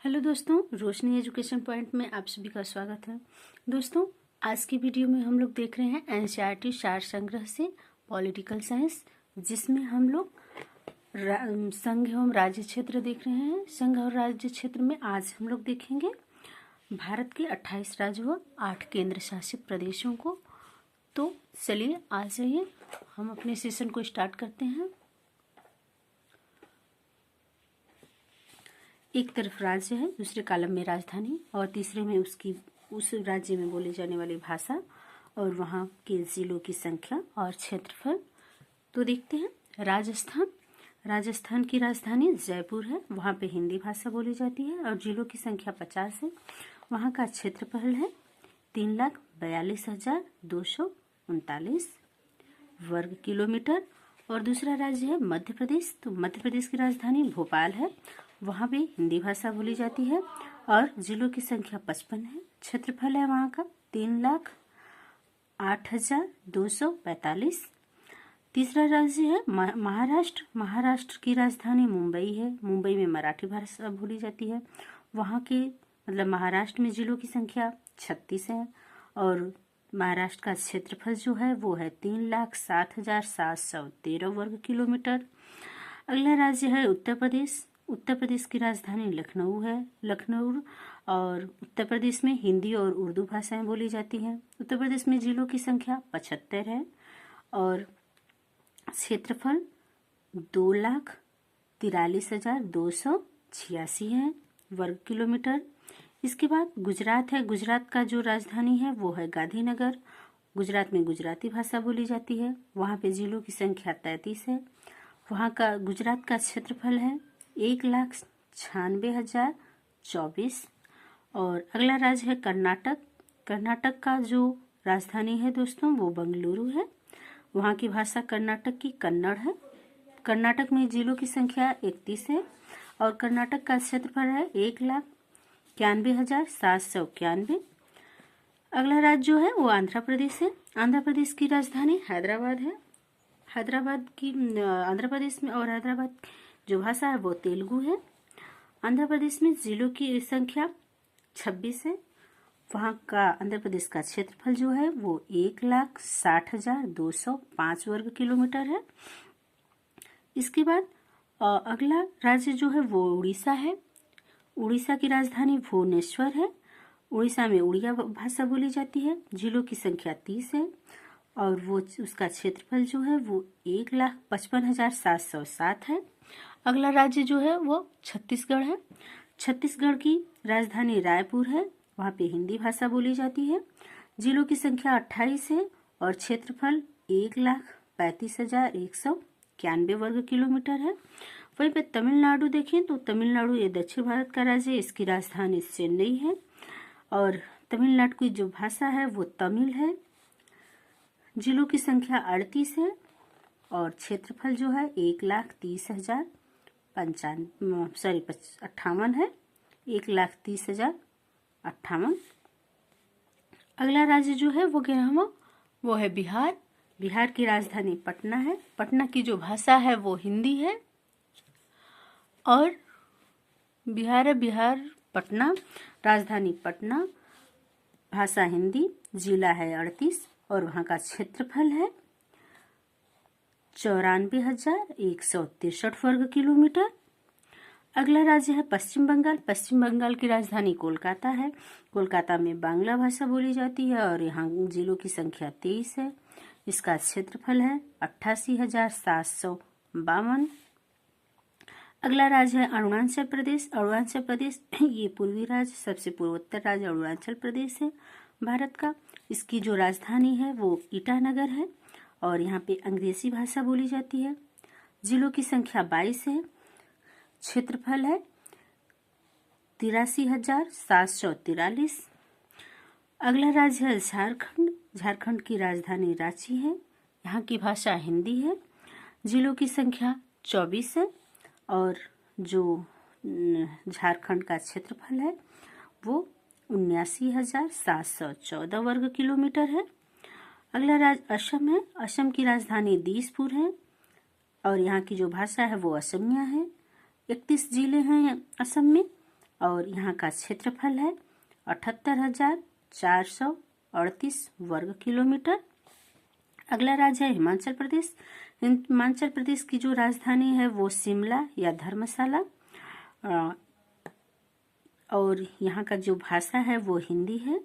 Hello दोस्तों, रोशनी education point में आप सभी का स्वागत है। दोस्तों, आज की वीडियो में हम लोग देख रहे हैं एनसीईआरटी सार संग्रह से पॉलिटिकल साइंस, जिसमें हम लोग संघ एवं राज्य क्षेत्र देख रहे हैं। संघ और राज्य क्षेत्र में आज हम लोग देखेंगे भारत के 28 राज्यों व 8 केंद्र शासित प्रदेशों को। तो चलिए आ जाइए, हम अपने सेशन को स्टार्ट करते हैं। एक तरफ राज्य है, दूसरे कॉलम में राजधानी और तीसरे में उस राज्य में बोली जाने वाली भाषा और वहाँ के जिलों की संख्या और क्षेत्रफल। तो देखते हैं राजस्थान की राजधानी जयपुर है, वहाँ पे हिंदी भाषा बोली जाती है और जिलों की संख्या 50 है। वहाँ का क्षेत्रफल है 3,42,239 वर्ग किलोमीटर। और दूसरा राज्य है मध्य प्रदेश। तो मध्य प्रदेश की राजधानी भोपाल है, वहाँ भी हिंदी भाषा बोली जाती है और जिलों की संख्या 55 है। क्षेत्रफल है वहाँ का 3,08,245। तीसरा राज्य है महाराष्ट्र की राजधानी मुंबई है, मुंबई में मराठी भाषा बोली जाती है। वहाँ के महाराष्ट्र में जिलों की संख्या 36 है और महाराष्ट्र का क्षेत्रफल जो है वो है 3,07,713 वर्ग किलोमीटर। अगला राज्य है उत्तर प्रदेश की राजधानी लखनऊ है, और उत्तर प्रदेश में हिंदी और उर्दू भाषाएं बोली जाती हैं। उत्तर प्रदेश में जिलों की संख्या 75 है और क्षेत्रफल 2,43,286 है वर्ग किलोमीटर। इसके बाद गुजरात है। गुजरात का जो राजधानी है वो है गांधीनगर। गुजरात में गुजराती भाषा बोली जाती है। वहाँ पे जिलों की संख्या 33 है। वहाँ का गुजरात का क्षेत्रफल है 1,96,024। और अगला राज्य है कर्नाटक का जो राजधानी है दोस्तों वो बेंगलुरु है। वहाँ की भाषा कर्नाटक की कन्नड़ है। कर्नाटक में जिलों की संख्या 31 है और कर्नाटक का क्षेत्रफल है 1,91,791। अगला राज्य जो है वो आंध्र प्रदेश है। आंध्र प्रदेश की राजधानी हैदराबाद है। आंध्र प्रदेश में और हैदराबाद जो भाषा है वो तेलुगु है। आंध्र प्रदेश में जिलों की संख्या 26 है। वहाँ का आंध्र प्रदेश का क्षेत्रफल जो है वो 1,60,205 वर्ग किलोमीटर है। इसके बाद अगला राज्य जो है वो उड़ीसा है। उड़ीसा की राजधानी भुवनेश्वर है। उड़ीसा में उड़िया भाषा बोली जाती है। जिलों की संख्या 30 है और वो उसका क्षेत्रफल जो है वो 1,55,707 है। अगला राज्य जो है वो छत्तीसगढ़ है। छत्तीसगढ़ की राजधानी रायपुर है। वहाँ पे हिंदी भाषा बोली जाती है। जिलों की संख्या 28 है और क्षेत्रफल 1,35,191 वर्ग किलोमीटर है। वहीं पे तमिलनाडु देखें तो तमिलनाडु ये दक्षिण भारत का राज्य है। इसकी राजधानी चेन्नई है और तमिलनाडु की जो भाषा है वो तमिल है। जिलों की संख्या 38 है और क्षेत्रफल जो है 1,30,058 है। 1,30,058। अगला राज्य जो है वो क्या है, वो है बिहार। बिहार की राजधानी पटना है। पटना की जो भाषा है वो हिंदी है और बिहार पटना, राजधानी पटना, भाषा हिंदी, जिला है 38 और वहाँ का क्षेत्रफल है 94,163 वर्ग किलोमीटर। अगला राज्य है पश्चिम बंगाल। पश्चिम बंगाल की राजधानी कोलकाता है। कोलकाता में बांग्ला भाषा बोली जाती है और यहाँ जिलों की संख्या 23 है। इसका क्षेत्रफल है 88,752। अगला राज्य है अरुणाचल प्रदेश। अरुणाचल प्रदेश ये पूर्वी राज्य, सबसे पूर्वोत्तर राज्य अरुणाचल प्रदेश है भारत का। इसकी जो राजधानी है वो ईटानगर है और यहाँ पे अंग्रेजी भाषा बोली जाती है। जिलों की संख्या 22 है। क्षेत्रफल है 83,743। अगला राज्य है झारखंड। झारखंड की राजधानी रांची है। यहाँ की भाषा हिंदी है। जिलों की संख्या 24 है और जो झारखंड का क्षेत्रफल है वो 79,714 वर्ग किलोमीटर है। अगला राज्य असम है। असम की राजधानी दिसपुर है और यहाँ की जो भाषा है वो असमिया है। 31 जिले हैं असम में और यहाँ का क्षेत्रफल है 78,438 वर्ग किलोमीटर। अगला राज्य है हिमाचल प्रदेश। हिमाचल प्रदेश की जो राजधानी है वो शिमला या धर्मशाला, और यहाँ का जो भाषा है वो हिंदी है।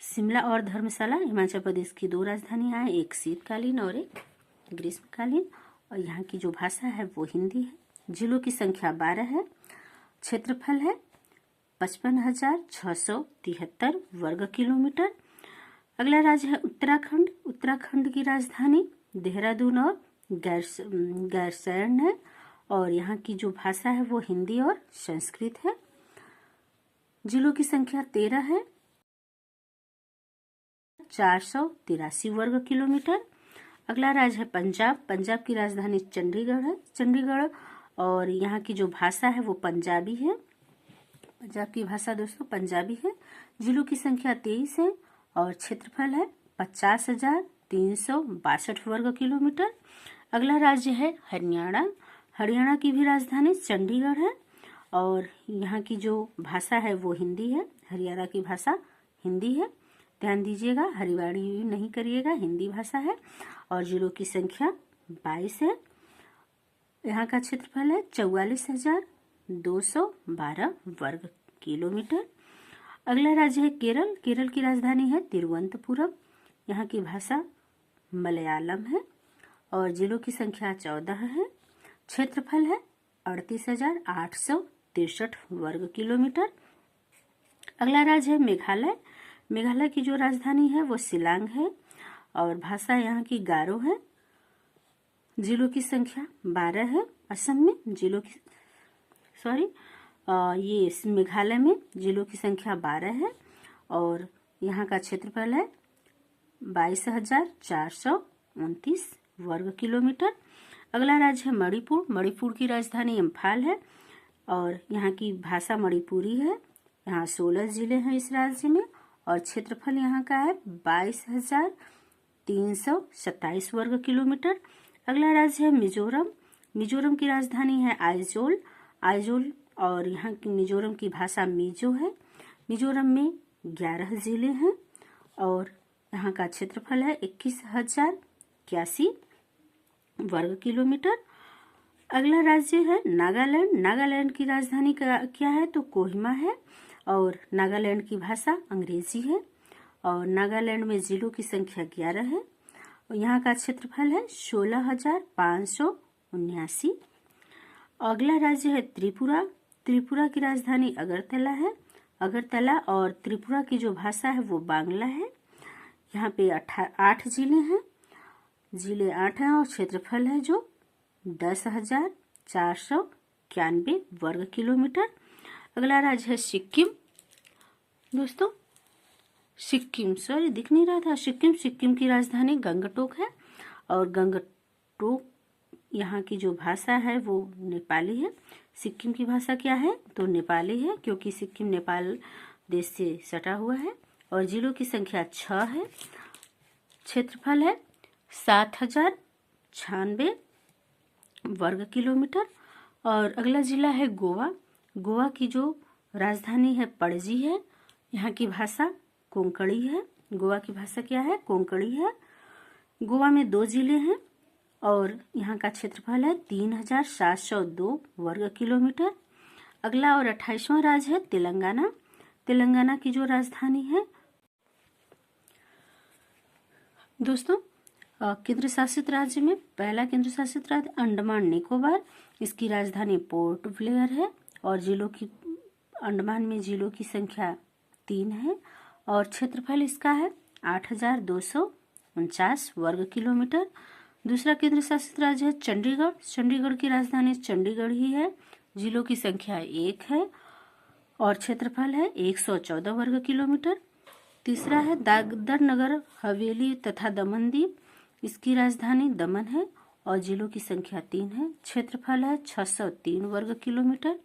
शिमला और धर्मशाला हिमाचल प्रदेश की दो राजधानियाँ हैं, एक शीतकालीन और एक ग्रीष्मकालीन, और यहाँ की जो भाषा है वो हिंदी है। जिलों की संख्या 12 है। क्षेत्रफल है 55,673 वर्ग किलोमीटर। अगला राज्य है उत्तराखंड। उत्तराखंड की राजधानी देहरादून और गैरसैंण है, और यहाँ की जो भाषा है वो हिंदी और संस्कृत है। जिलों की संख्या 13 है। 483 वर्ग किलोमीटर। अगला राज्य है पंजाब। पंजाब की राजधानी चंडीगढ़ है, चंडीगढ़, और यहाँ की जो भाषा है वो पंजाबी है। पंजाब की भाषा दोस्तों पंजाबी है। जिलों की संख्या 23 है और क्षेत्रफल है 50,362 वर्ग किलोमीटर। अगला राज्य है हरियाणा। हरियाणा की भी राजधानी चंडीगढ़ है, और यहाँ की जो भाषा है वो हिंदी है। हरियाणा की भाषा हिंदी है, ध्यान दीजिएगा, हरिवाणी नहीं करिएगा, हिंदी भाषा है। और जिलों की संख्या 22 है। यहाँ का क्षेत्रफल है 44,212 वर्ग किलोमीटर। अगला राज्य है केरल। केरल की राजधानी है तिरुवनंतपुरम। यहाँ की भाषा मलयालम है, और जिलों की संख्या 14 है। क्षेत्रफल है 38,863 वर्ग किलोमीटर। अगला राज्य है मेघालय। मेघालय की जो राजधानी है वो शिलांग है, और भाषा यहाँ की गारो है। जिलों की संख्या 12 है। असम में जिलों की ये मेघालय में जिलों की संख्या 12 है, और यहाँ का क्षेत्रफल है 22,429 वर्ग किलोमीटर। अगला राज्य है मणिपुर। मणिपुर की राजधानी इम्फाल है, और यहाँ की भाषा मणिपुरी है। यहाँ 16 जिले हैं इस राज्य में, और क्षेत्रफल यहाँ का है 22,327 वर्ग किलोमीटर। अगला राज्य है मिजोरम। मिजोरम की राजधानी है आइजोल। आइजोल, और यहाँ की मिजोरम की भाषा मिजो है। मिजोरम में 11 जिले हैं, और यहाँ का क्षेत्रफल है 21,081 वर्ग किलोमीटर। अगला राज्य है नागालैंड। नागालैंड की राजधानी क्या है तो कोहिमा है, और नागालैंड की भाषा अंग्रेजी है, और नागालैंड में जिलों की संख्या 11 है, और यहाँ का क्षेत्रफल है 16,579। अगला राज्य है त्रिपुरा। त्रिपुरा की राजधानी अगरतला है, अगरतला, और त्रिपुरा की जो भाषा है वो बांग्ला है। यहाँ पे 8 जिले हैं, जिले 8 हैं, और क्षेत्रफल है जो 10,491 वर्ग किलोमीटर। अगला राज्य है सिक्किम। दोस्तों सिक्किम, सॉरी दिख नहीं रहा था, सिक्किम। सिक्किम की राजधानी गंगटोक है, और गंगटोक यहाँ की जो भाषा है वो नेपाली है। सिक्किम की भाषा क्या है तो नेपाली है, क्योंकि सिक्किम नेपाल देश से सटा हुआ है, और जिलों की संख्या 6 है। क्षेत्रफल है 7,096 वर्ग किलोमीटर। और अगला जिला है गोवा। गोवा की जो राजधानी है पणजी है। यहाँ की भाषा कोंकणी है। गोवा की भाषा क्या है कोंकणी है। गोवा में 2 जिले हैं, और यहाँ का क्षेत्रफल है 3,702 वर्ग किलोमीटर। अगला और 28वां राज्य है तेलंगाना। तेलंगाना की जो राजधानी है दोस्तों, केंद्र शासित राज्य में पहला केंद्र शासित राज्य अंडमान निकोबार। इसकी राजधानी पोर्ट ब्लेयर है, और जिलों की अंडमान में जिलों की संख्या 3 है, और क्षेत्रफल इसका है 8,249 वर्ग किलोमीटर। दूसरा केंद्र शासित राज्य है चंडीगढ़। चंडीगढ़ की राजधानी चंडीगढ़ ही है, जिलों की संख्या 1 है, और क्षेत्रफल है 114 वर्ग किलोमीटर। तीसरा है दादर नगर हवेली तथा दमन द्वीप। इसकी राजधानी दमन है, और जिलों की संख्या 3 है, क्षेत्रफल है 603 वर्ग किलोमीटर।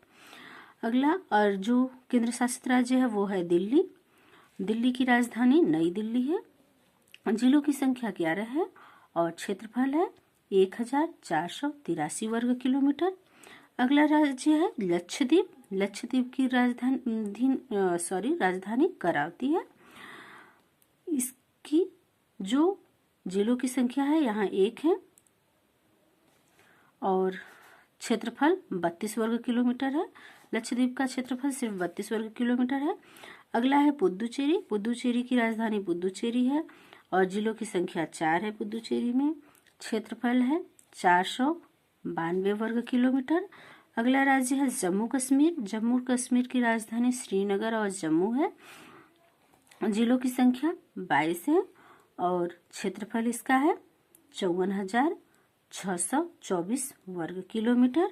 अगला और जो केंद्र शासित राज्य है वो है दिल्ली। दिल्ली की राजधानी नई दिल्ली है, जिलों की संख्या 11 है, और क्षेत्रफल है 1,483 वर्ग किलोमीटर। अगला राज्य है लक्षद्वीप। लक्षद्वीप की राजधानी करावती है। इसकी जो जिलों की संख्या है यहाँ 1 है और क्षेत्रफल 32 वर्ग किलोमीटर है। लक्षद्वीप का क्षेत्रफल सिर्फ 32 वर्ग किलोमीटर है। अगला है पुदुचेरी। पुदुचेरी की राजधानी पुदुचेरी है और जिलों की संख्या 4 है। पुदुचेरी में क्षेत्रफल है 492 वर्ग किलोमीटर। अगला राज्य है जम्मू कश्मीर। जम्मू कश्मीर की राजधानी श्रीनगर और जम्मू है। जिलों की संख्या 22 है और क्षेत्रफल इसका है 54,624 वर्ग किलोमीटर।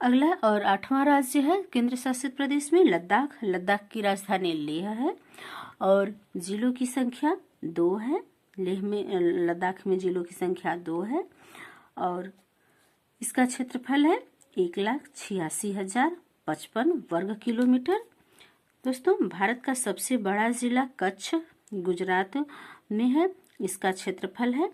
अगला और 8वां राज्य है केंद्र शासित प्रदेश में लद्दाख। लद्दाख की राजधानी लेह है और जिलों की संख्या 2 है। लद्दाख में जिलों की संख्या 2 है और इसका क्षेत्रफल है 1,86,055 वर्ग किलोमीटर। दोस्तों, भारत का सबसे बड़ा जिला कच्छ गुजरात में है। इसका क्षेत्रफल है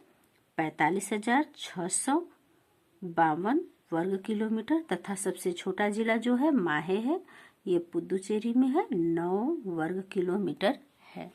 45,652 वर्ग किलोमीटर तथा सबसे छोटा जिला जो है माहे है, ये पुदुचेरी में है, 9 वर्ग किलोमीटर है।